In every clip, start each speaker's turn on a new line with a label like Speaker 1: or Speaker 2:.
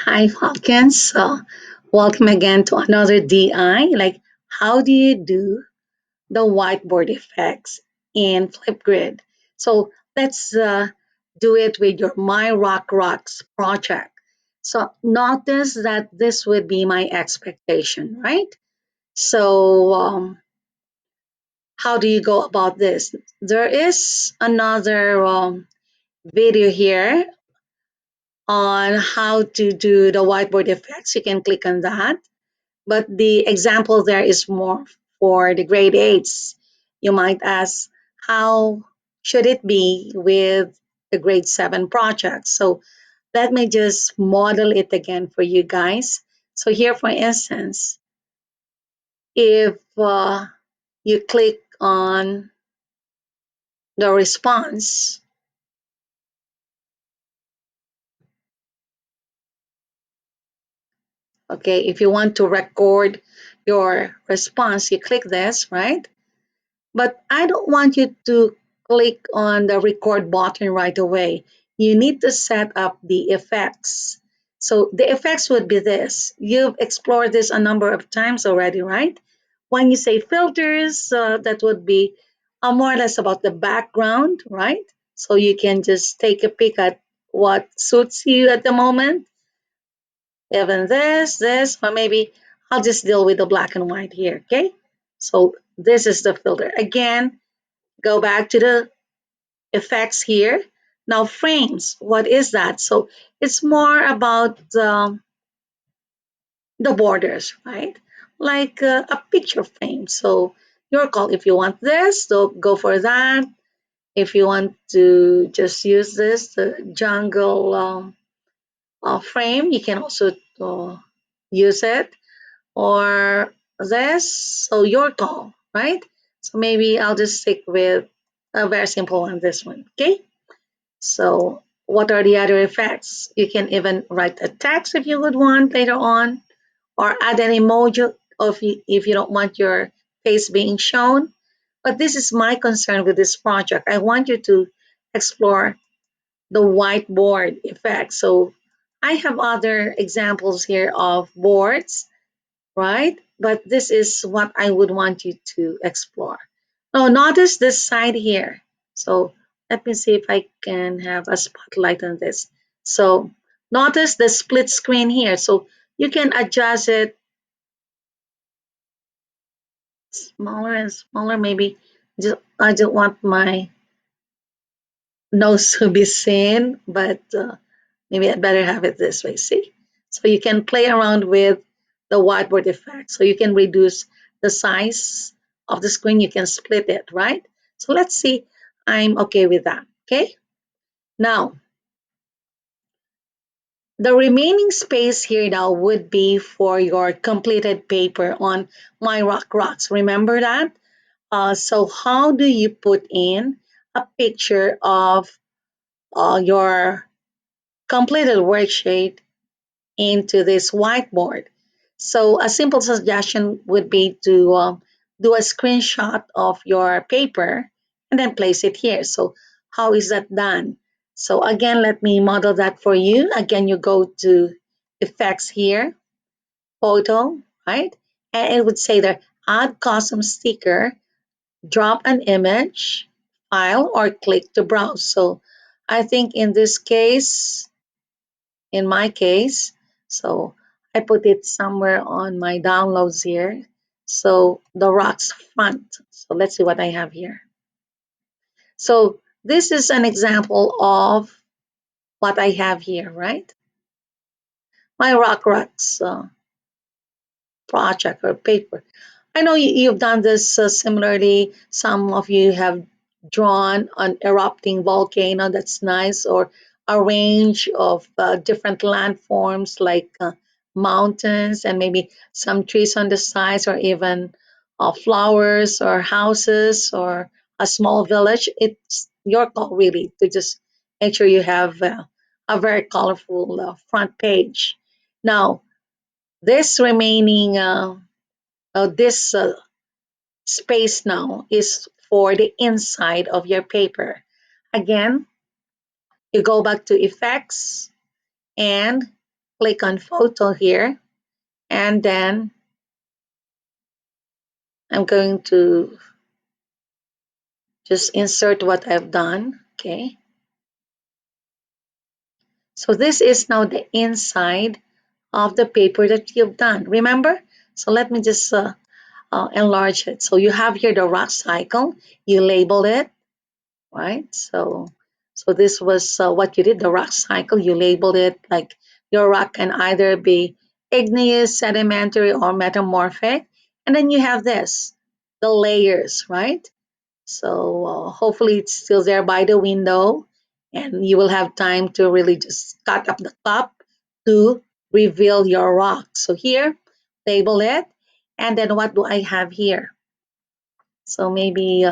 Speaker 1: Hi, Falcons. Welcome again to another DI. How do you do the whiteboard effects in Flipgrid? Let's do it with your My Rock Rocks project. So, notice that this would be my expectation, right? So, how do you go about this? There is another video here on how to do the whiteboard effects. You can click on that. But the example there is more for the grade eights. You might ask, how should it be with the grade seven project? So let me just model it again for you guys. So here, for instance, if you click on the response, okay, if you want to record your response, you click this, right? But I don't want you to click on the record button right away. You need to set up the effects. So the effects would be this. You've explored this a number of times already, right? When you say filters, that would be more or less about the background, right? So you can just take a peek at what suits you at the moment. Even this, or maybe I'll just deal with the black and white here, okay? So this is the filter. Again, go back to the effects here. Now frames, what is that? So it's more about the borders, right? Like a picture frame. So your call. If you want this, so go for that. If you want to just use this, the jungle frame, you can also use it. Or this, so your call, right? So maybe I'll just stick with a very simple one, this one, okay? So, what are the other effects? You can even write a text if you would want later on, or add an emoji if you don't want your face being shown. But this is my concern with this project. I want you to explore the whiteboard effect. So, I have other examples here of boards, right? But this is what I would want you to explore. Now, notice this side here. So let me see if I can have a spotlight on this. So notice the split screen here. So you can adjust it smaller and smaller. Maybe I don't want my nose to be seen, but maybe I'd better have it this way. See? So you can play around with the whiteboard effect. So you can reduce the size of the screen. You can split it, right? So let's see. I'm okay with that. Okay. Now, the remaining space here now would be for your completed paper on My Rock Rocks. Remember that? So how do you put in a picture of your completed worksheet into this whiteboard? So a simple suggestion would be to do a screenshot of your paper and then place it here. So how is that done? So again, let me model that for you. Again, you go to effects here, photo, right? And it would say there, add custom sticker, drop an image, file, or click to browse. So I think in this case, in my case. So I put it somewhere on my downloads here. So the rocks front. So let's see what I have here. So this is an example of what I have here, right? My rocks project or paper. I know you've done this similarly. Some of you have drawn an erupting volcano. That's nice. Or a range of different landforms like mountains and maybe some trees on the sides, or even flowers or houses or a small village. It's your call, really, to just make sure you have a very colorful front page. Now, this remaining this space now is for the inside of your paper. Again, you go back to effects and click on photo here, and then I'm going to just insert what I've done. Okay. So this is now the inside of the paper that you've done. Remember? So let me just enlarge it. So you have here the rock cycle. You label it, right? So this was what you did, the rock cycle. You labeled it like your rock can either be igneous, sedimentary, or metamorphic. And then you have this, the layers, right? So hopefully it's still there by the window, and you will have time to really just cut up the cup to reveal your rock. So here, label it. And then what do I have here? So maybe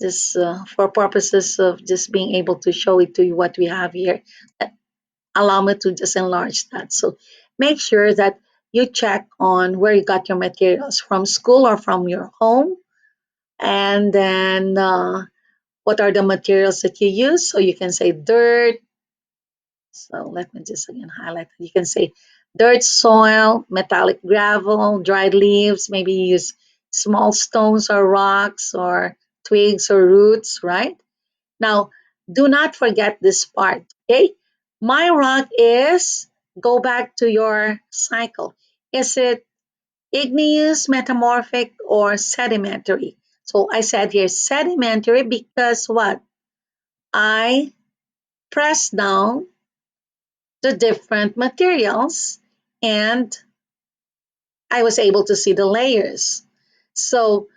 Speaker 1: just for purposes of just being able to show it to you what we have here, uh, allow me to just enlarge that. So make sure that you check on where you got your materials from, school or from your home. And then what are the materials that you use? So you can say dirt. So let me just again highlight. You can say dirt, soil, metallic gravel, dried leaves. Maybe you use small stones or rocks or twigs or roots, right? Now, do not forget this part, okay? My rock is, go back to your cycle. Is it igneous, metamorphic, or sedimentary? So I said here sedimentary because what? I press down the different materials and I was able to see the layers. So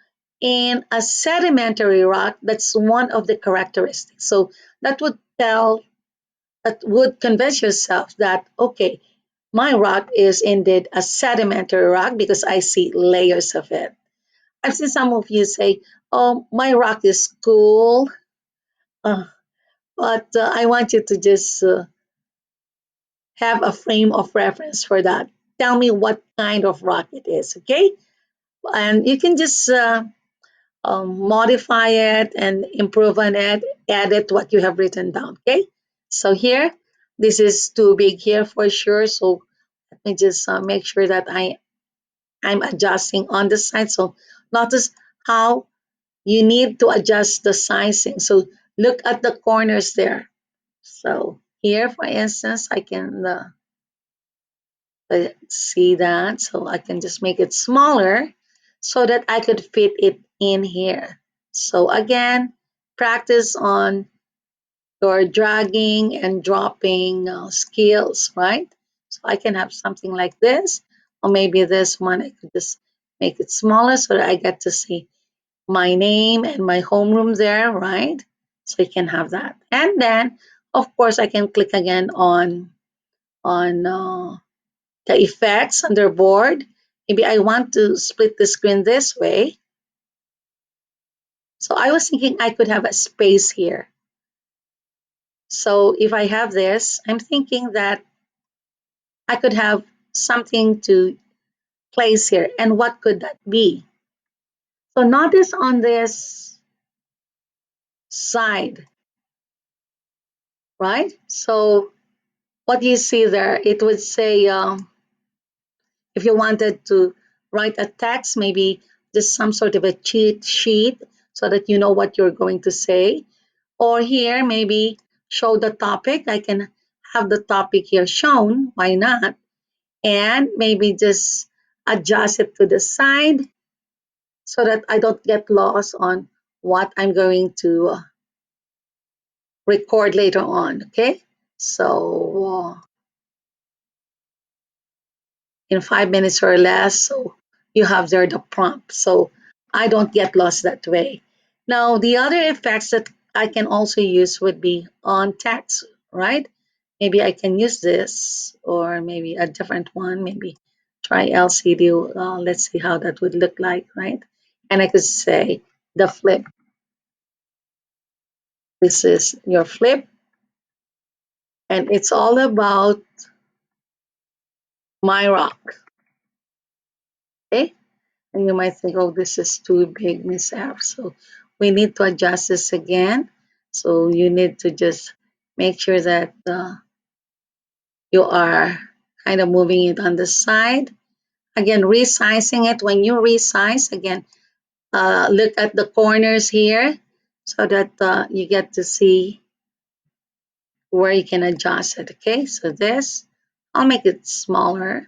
Speaker 1: in a sedimentary rock, that's one of the characteristics. So that would tell, that would convince yourself that, okay, my rock is indeed a sedimentary rock because I see layers of it. I've seen some of you say, oh, my rock is cool, uh, but I want you to just have a frame of reference for that. Tell me what kind of rock it is, okay? And you can just modify it and improve on it, edit what you have written down, okay? So here, this is too big here for sure. So let me just make sure that I'm adjusting on the side. So notice how you need to adjust the sizing. So look at the corners there. So here, for instance, I can see that. So I can just make it smaller so that I could fit it in here. So again, practice on your dragging and dropping skills, right? So I can have something like this, or maybe this one, I could just make it smaller so that I get to see my name and my homeroom there, right? So you can have that. And then, of course, I can click again on the effects on their board. Maybe I want to split the screen this way. So I was thinking I could have a space here. So if I have this, I'm thinking that I could have something to place here. And what could that be? So notice on this side, right? So what you see there, it would say, if you wanted to write a text, maybe just some sort of a cheat sheet so that you know what you're going to say. Or here, maybe show the topic. I can have the topic here shown. Why not? And maybe just adjust it to the side so that I don't get lost on what I'm going to record later on. Okay. So in 5 minutes or less. So you have there the prompt. So I don't get lost that way. Now, the other effects that I can also use would be on text, right? Maybe I can use this or maybe a different one, maybe try LCD. Let's see how that would look like, right? And I could say the flip. This is your flip, and it's all about my rock. Okay. And you might think, oh, this is too big, Miss F. So we need to adjust this again. So you need to just make sure that you are kind of moving it on the side. Again, resizing it. When you resize, again, look at the corners here so that you get to see where you can adjust it. Okay, so this, I'll make it smaller,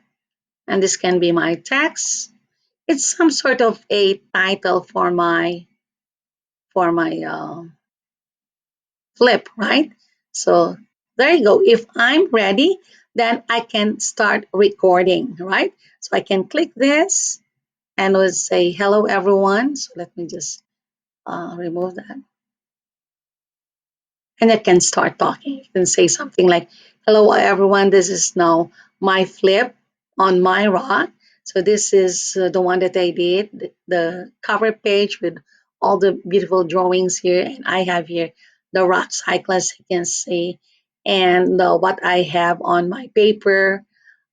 Speaker 1: and this can be my text. It's some sort of a title for my flip, right? So there you go. If I'm ready, then I can start recording, right? So I can click this and would say hello everyone. So let me just remove that. And I can start talking. You can say something like, hello everyone, this is now my flip on my rock. So this is the one that I did, the cover page with all the beautiful drawings here. And I have here the rock cyclist, you can see, and what I have on my paper.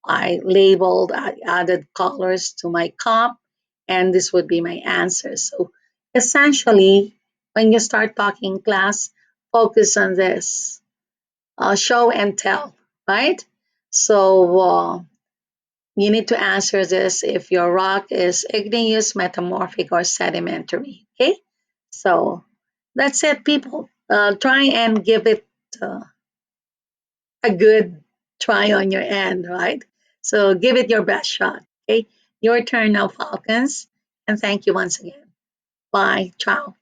Speaker 1: I labeled, I added colors to my cup, and this would be my answer. So essentially, when you start talking class, focus on this, show and tell, right? So you need to answer this if your rock is igneous, metamorphic, or sedimentary. Okay, so that's it, people. Try and give it uh, a good try on your end, right? So give it your best shot. Okay, your turn now, Falcons, and thank you once again. Bye, ciao.